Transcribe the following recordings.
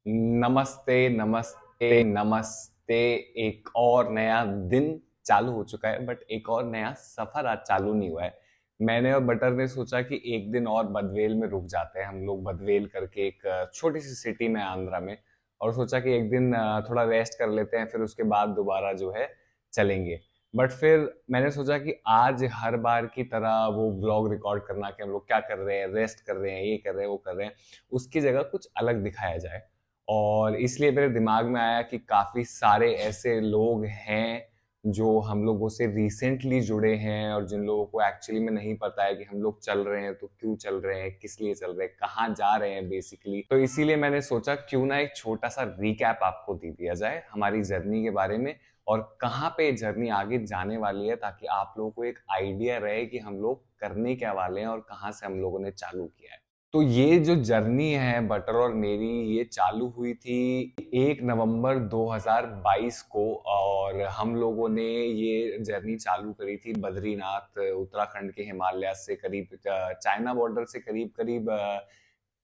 नमस्ते, नमस्ते, नमस्ते। एक और नया दिन चालू हो चुका है, बट एक और नया सफर आज चालू नहीं हुआ है। मैंने और बटर ने सोचा कि एक दिन और बदवेल में रुक जाते हैं हम लोग। बदवेल करके एक छोटी सी सिटी में आंध्रा में, और सोचा कि एक दिन थोड़ा रेस्ट कर लेते हैं, फिर उसके बाद दोबारा जो है चलेंगे। बट फिर मैंने सोचा कि आज हर बार की तरह वो व्लॉग रिकॉर्ड करना कि हम लोग क्या कर रहे हैं, रेस्ट कर रहे हैं, ये कर रहे हैं, वो कर रहे हैं, उसकी जगह कुछ अलग दिखाया जाए। और इसलिए मेरे दिमाग में आया कि काफ़ी सारे ऐसे लोग हैं जो हम लोगों से रिसेंटली जुड़े हैं, और जिन लोगों को एक्चुअली में नहीं पता है कि हम लोग चल रहे हैं तो क्यों चल रहे हैं, किस लिए चल रहे हैं, कहाँ जा रहे हैं बेसिकली। तो इसीलिए मैंने सोचा क्यों ना एक छोटा सा रिकैप आपको दे दिया जाए हमारी जर्नी के बारे में, और कहाँ पे जर्नी आगे जाने वाली है, ताकि आप लोगों को एक आइडिया रहे कि हम लोग करने क्या वाले हैं और कहाँ से हम लोगों ने चालू किया है। तो ये जो जर्नी है बटर और मेरी, ये चालू हुई थी 1 नवंबर 2022 को, और हम लोगों ने ये जर्नी चालू करी थी बद्रीनाथ, उत्तराखंड के हिमालय से करीब चाइना बॉर्डर से करीब करीब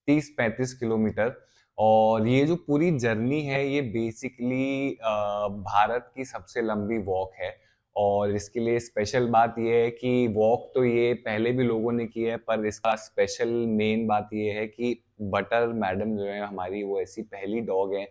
30-35 किलोमीटर। और ये जो पूरी जर्नी है ये बेसिकली भारत की सबसे लंबी वॉक है। और इसके लिए स्पेशल बात ये है कि वॉक तो ये पहले भी लोगों ने की है, पर इसका स्पेशल मेन बात ये है कि बटर मैडम जो है हमारी, वो ऐसी पहली डॉग है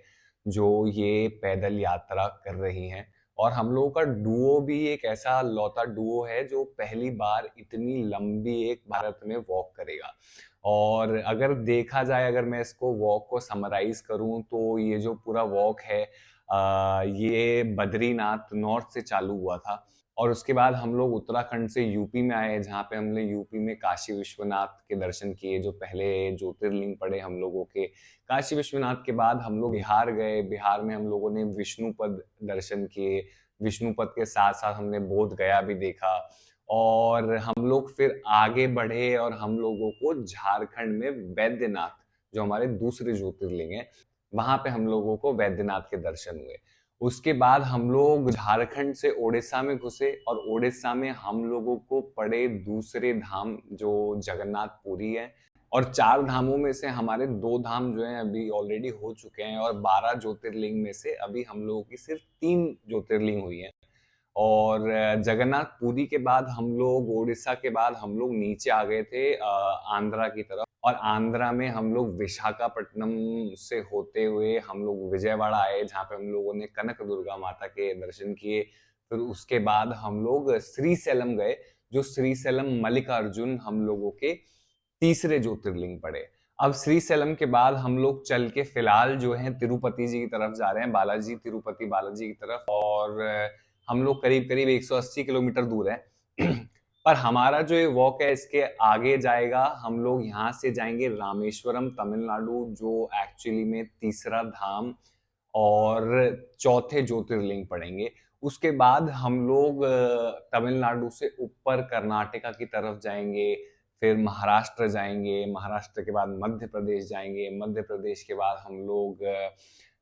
जो ये पैदल यात्रा कर रही हैं। और हम लोगों का डुओ भी एक ऐसा लौता डुओ है जो पहली बार इतनी लंबी एक भारत में वॉक करेगा। और अगर देखा जाए, अगर मैं इसको वॉक को समराइज करूं, तो ये जो पूरा वॉक है ये बद्रीनाथ नॉर्थ से चालू हुआ था। और उसके बाद हम लोग उत्तराखंड से यूपी में आए, जहाँ पे हमने यूपी में काशी विश्वनाथ के दर्शन किए, जो पहले ज्योतिर्लिंग पड़े हम लोगों के। काशी विश्वनाथ के बाद हम लोग बिहार गए। बिहार में हम लोगों ने विष्णुपद दर्शन किए। विष्णुपद के साथ साथ हमने बोध गया भी देखा। और हम लोग फिर आगे बढ़े और हम लोगों को झारखंड में वैद्यनाथ, जो हमारे दूसरे ज्योतिर्लिंग है, वहां पे हम लोगों को वैद्यनाथ के दर्शन हुए। उसके बाद हम लोग झारखंड से ओडिशा में घुसे, और ओडिशा में हम लोगों को पड़े दूसरे धाम, जो जगन्नाथपुरी है। और 4 धामों में से हमारे 2 धाम जो हैं अभी ऑलरेडी हो चुके हैं, और 12 ज्योतिर्लिंग में से अभी हम लोगों की सिर्फ 3 ज्योतिर्लिंग हुई हैं। और जगन्नाथ पुरी के बाद हम लोग, उड़ीसा के बाद हम लोग नीचे आ गए थे आंध्रा की तरफ। और आंध्रा में हम लोग विशाखापट्टनम से होते हुए हम लोग विजयवाड़ा आए, जहाँ पे हम लोगों ने कनक दुर्गा माता के दर्शन किए। फिर उसके बाद हम लोग श्रीशैलम गए, जो श्रीशैलम मल्लिकार्जुन हम लोगों के तीसरे ज्योतिर्लिंग पड़े। अब श्रीशैलम के बाद हम लोग चल के फिलहाल जो है तिरुपति जी की तरफ जा रहे हैं, बालाजी, तिरुपति बालाजी की तरफ। और हम लोग करीब करीब 180 किलोमीटर दूर है। पर हमारा जो ये वॉक है, इसके आगे जाएगा। हम लोग यहाँ से जाएंगे रामेश्वरम, तमिलनाडु, जो एक्चुअली में तीसरा धाम और चौथे ज्योतिर्लिंग पड़ेंगे। उसके बाद हम लोग तमिलनाडु से ऊपर कर्नाटका की तरफ जाएंगे। फिर महाराष्ट्र जाएंगे, महाराष्ट्र के बाद मध्य प्रदेश जाएंगे, मध्य प्रदेश के बाद हम लोग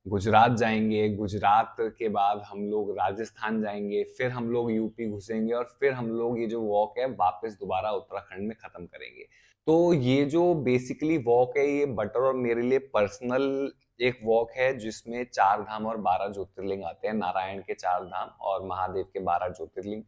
गुजरात जाएंगे, गुजरात के बाद हम लोग राजस्थान जाएंगे, फिर हम लोग यूपी घुसेंगे, और फिर हम लोग ये जो वॉक है वापस दोबारा उत्तराखंड में खत्म करेंगे। तो ये जो बेसिकली वॉक है, ये बटर और मेरे लिए पर्सनल एक वॉक है, जिसमें 4 धाम और 12 ज्योतिर्लिंग आते हैं। नारायण के 4 धाम और महादेव के 12 ज्योतिर्लिंग।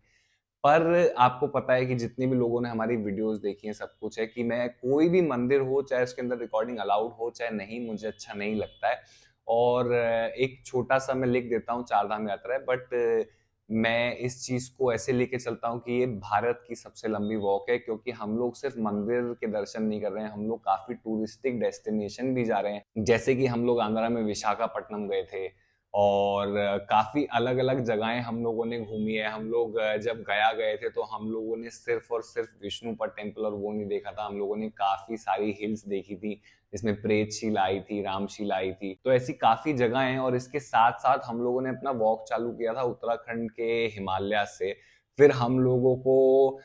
पर आपको पता है कि जितने भी लोगों ने हमारी वीडियोस देखी हैं, सब कुछ है कि मैं कोई भी मंदिर हो, चाहे उसके अंदर रिकॉर्डिंग अलाउड हो चाहे नहीं, मुझे अच्छा नहीं लगता है। और एक छोटा सा मैं लिख देता हूँ, 4 धाम यात्रा है, बट मैं इस चीज को ऐसे लेके चलता हूँ कि ये भारत की सबसे लंबी वॉक है, क्योंकि हम लोग सिर्फ मंदिर के दर्शन नहीं कर रहे हैं, हम लोग काफी टूरिस्टिक डेस्टिनेशन भी जा रहे हैं। जैसे कि हम लोग आंध्रा में विशाखापट्टनम गए थे, और काफी अलग अलग जगहें हम लोगों ने घूमी है। हम लोग जब गया गए थे, तो हम लोगों ने सिर्फ और सिर्फ विष्णुपद टेम्पल और वो नहीं देखा था, हम लोगों ने काफी सारी हिल्स देखी थी, जिसमें प्रेतशिला आई थी, रामशिला आई थी। तो ऐसी काफी जगह हैं। और इसके साथ साथ हम लोगों ने अपना वॉक चालू किया था उत्तराखंड के हिमालय से। फिर हम लोगों को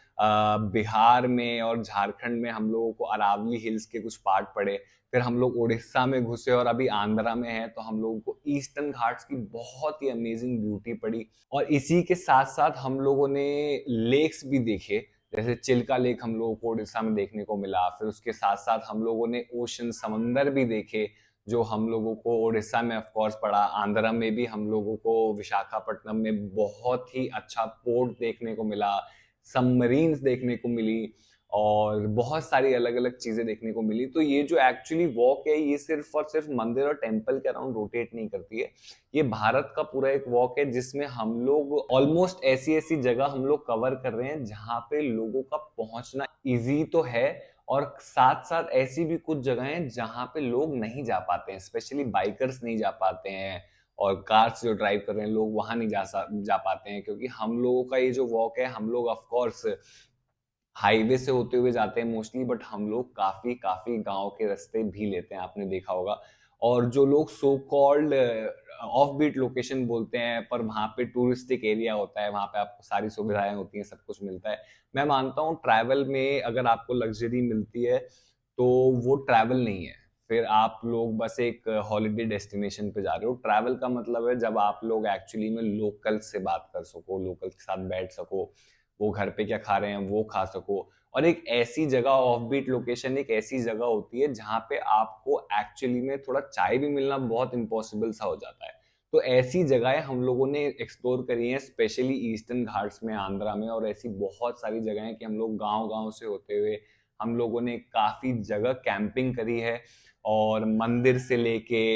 बिहार में और झारखंड में हम लोगों को अरावली हिल्स के कुछ पार्ट पड़े। फिर हम लोग उड़ीसा में घुसे, और अभी आंध्रा में है, तो हम लोगों को ईस्टर्न घाट्स की बहुत ही अमेजिंग ब्यूटी पड़ी। और इसी के साथ साथ हम लोगों ने लेक्स भी देखे, जैसे चिल्का लेक हम लोगों को उड़ीसा में देखने को मिला। फिर उसके साथ साथ हम लोगों ने ओशन, समंदर भी देखे, जो हम लोगों को उड़ीसा में ऑफ कोर्स पड़ा, आंध्रा में भी हम लोगों को विशाखापट्टनम में बहुत ही अच्छा पोर्ट देखने को मिला, सबमरीन्स देखने को मिली और बहुत सारी अलग अलग चीजें देखने को मिली। तो ये जो एक्चुअली वॉक है ये सिर्फ और सिर्फ मंदिर और टेम्पल के अराउंड रोटेट नहीं करती है, ये भारत का पूरा एक वॉक है जिसमें हम लोग ऑलमोस्ट ऐसी ऐसी जगह हम लोग कवर कर रहे हैं जहाँ पे लोगों का पहुंचना इजी तो है, और साथ साथ ऐसी भी कुछ जगह हैं जहाँ पे लोग नहीं जा पाते हैं, स्पेशली बाइकर्स नहीं जा पाते हैं और कार्स जो ड्राइव कर रहे हैं लोग वहां नहीं जा पाते हैं, क्योंकि हम लोगों का ये जो वॉक है हम लोग ऑफ कोर्स हाईवे से होते हुए जाते हैं मोस्टली, बट हम लोग काफी काफी गांव के रास्ते भी लेते हैं, आपने देखा होगा। और जो लोग so called off beat location बोलते हैं पर वहां पे टूरिस्टिक एरिया होता है, वहां पे आपको सारी सुविधाएं होती हैं, सब कुछ मिलता है। मैं मानता हूँ ट्रैवल में अगर आपको लग्जरी मिलती है तो वो ट्रैवल नहीं है, फिर आप लोग बस एक हॉलिडे डेस्टिनेशन पे जा रहे हो। ट्रैवल का मतलब है जब आप लोग एक्चुअली में लोकल से बात कर सको, लोकल के साथ बैठ सको, वो घर पे क्या खा रहे हैं वो खा सको। और एक ऐसी जगह, ऑफ बीट लोकेशन एक ऐसी जगह होती है जहाँ पे आपको एक्चुअली में थोड़ा चाय भी मिलना बहुत इम्पॉसिबल सा हो जाता है। तो ऐसी जगहें हम लोगों ने एक्सप्लोर करी हैं, स्पेशली ईस्टर्न घाट्स में, आंध्रा में, और ऐसी बहुत सारी जगह हैं कि हम लोग गांव गांव से होते हुए हम लोगों ने काफी जगह कैंपिंग करी है, और मंदिर से लेके,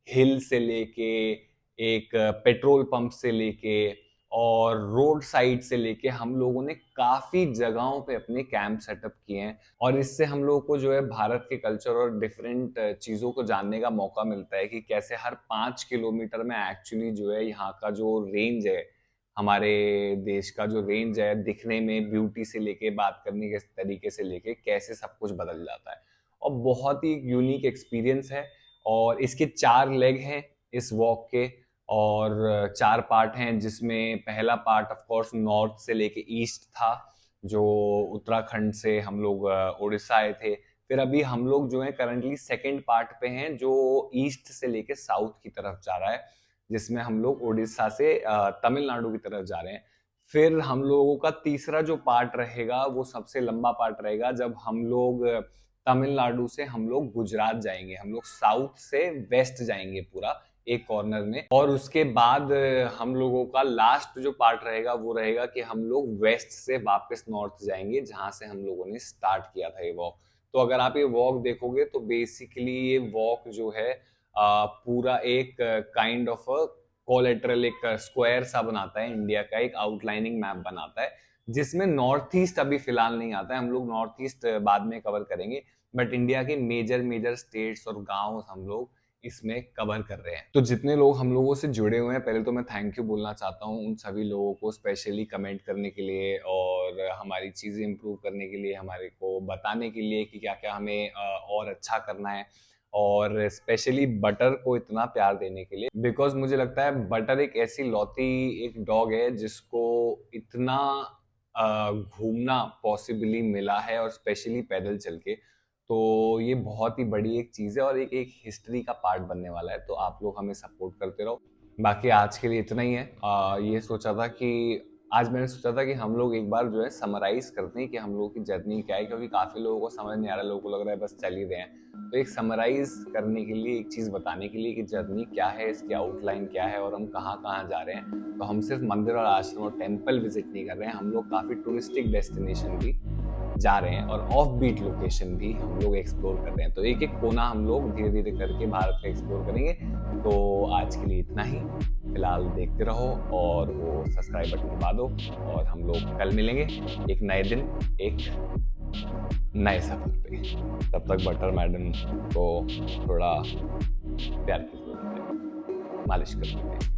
हिल से लेके, एक पेट्रोल पंप से लेके और रोड साइड से लेके हम लोगों ने काफी जगहों पे अपने कैंप सेटअप किए हैं। और इससे हम लोगों को जो है भारत के कल्चर और डिफरेंट चीजों को जानने का मौका मिलता है कि कैसे हर 5 किलोमीटर में एक्चुअली जो है यहाँ का जो रेंज है, हमारे देश का जो रेंज है, दिखने में, ब्यूटी से लेके, बात करने के तरीके से लेके, कैसे सब कुछ बदल जाता है। और बहुत ही यूनिक एक्सपीरियंस है। और इसके 4 लेग हैं इस वॉक के, और 4 पार्ट हैं, जिसमें पहला पार्ट ऑफ कोर्स नॉर्थ से लेके ईस्ट था, जो उत्तराखंड से हम लोग उड़ीसा आए थे। फिर अभी हम लोग जो है करंटली सेकंड पार्ट पे हैं, जो ईस्ट से लेके साउथ की तरफ जा रहा है, जिसमें हम लोग उड़ीसा से तमिलनाडु की तरफ जा रहे हैं। फिर हम लोगों का तीसरा जो पार्ट रहेगा वो सबसे लंबा पार्ट रहेगा, जब हम लोग तमिलनाडु से हम लोग गुजरात जाएंगे, हम लोग साउथ से वेस्ट जाएंगे पूरा एक कॉर्नर में। और उसके बाद हम लोगों का लास्ट जो पार्ट रहेगा वो रहेगा कि हम लोग वेस्ट से वापस नॉर्थ जाएंगे, जहां से हम लोगों ने स्टार्ट किया था ये वॉक। तो अगर आप ये वॉक देखोगे तो बेसिकली ये वॉक जो है पूरा एक काइंड ऑफ कोलेटरल, एक स्क्वायर सा बनाता है, इंडिया का एक आउटलाइनिंग मैप बनाता है, जिसमें नॉर्थ ईस्ट अभी फिलहाल नहीं आता है, हम लोग नॉर्थ ईस्ट बाद में कवर करेंगे, बट इंडिया के मेजर मेजर स्टेट्स और गांव हम लोग इसमें कवर कर रहे हैं। तो जितने लोग हम लोगों से जुड़े हुए हैं, पहले तो मैं थैंक यू बोलना चाहता हूँ उन सभी लोगों को, स्पेशली कमेंट करने के लिए और हमारी चीज़ें इम्प्रूव करने के लिए, हमारे को बताने के लिए कि क्या क्या हमें और अच्छा करना है, और स्पेशली बटर को इतना प्यार देने के लिए, बिकॉज मुझे लगता है बटर एक ऐसी लौती एक डॉग है जिसको इतना घूमना पॉसिबली मिला है, और स्पेशली पैदल चल के। तो ये बहुत ही बड़ी एक चीज़ है और एक एक हिस्ट्री का पार्ट बनने वाला है। तो आप लोग हमें सपोर्ट करते रहो। बाकी आज के लिए इतना ही है। ये सोचा था कि आज मैंने सोचा था कि हम लोग एक बार जो है समराइज करते हैं कि हम लोगों की जर्नी क्या है, क्योंकि काफ़ी लोगों को समझ नहीं आ रहा, लोगों को लग रहा है बस चल ही रहे हैं। तो एक समराइज करने के लिए, एक चीज़ बताने के लिए कि जर्नी क्या है, इसकी आउटलाइन क्या है और हम कहाँ कहाँ जा रहे हैं। तो हम सिर्फ मंदिर और आश्रम और टेम्पल विजिट नहीं कर रहे हैं, हम लोग काफ़ी टूरिस्टिक डेस्टिनेशन भी जा रहे हैं और ऑफ बीट लोकेशन भी हम लोग एक्सप्लोर कर रहे हैं। तो एक एक कोना हम लोग धीरे धीरे करके भारत का एक्सप्लोर करेंगे। तो आज के लिए इतना ही, फिलहाल देखते रहो और वो सब्सक्राइब बटन दबा दो, और हम लोग कल मिलेंगे एक नए दिन, एक नए सफर पे। तब तक बटर मैडम को थोड़ा प्यार की जरूरत है, मालिश कर देते हैं।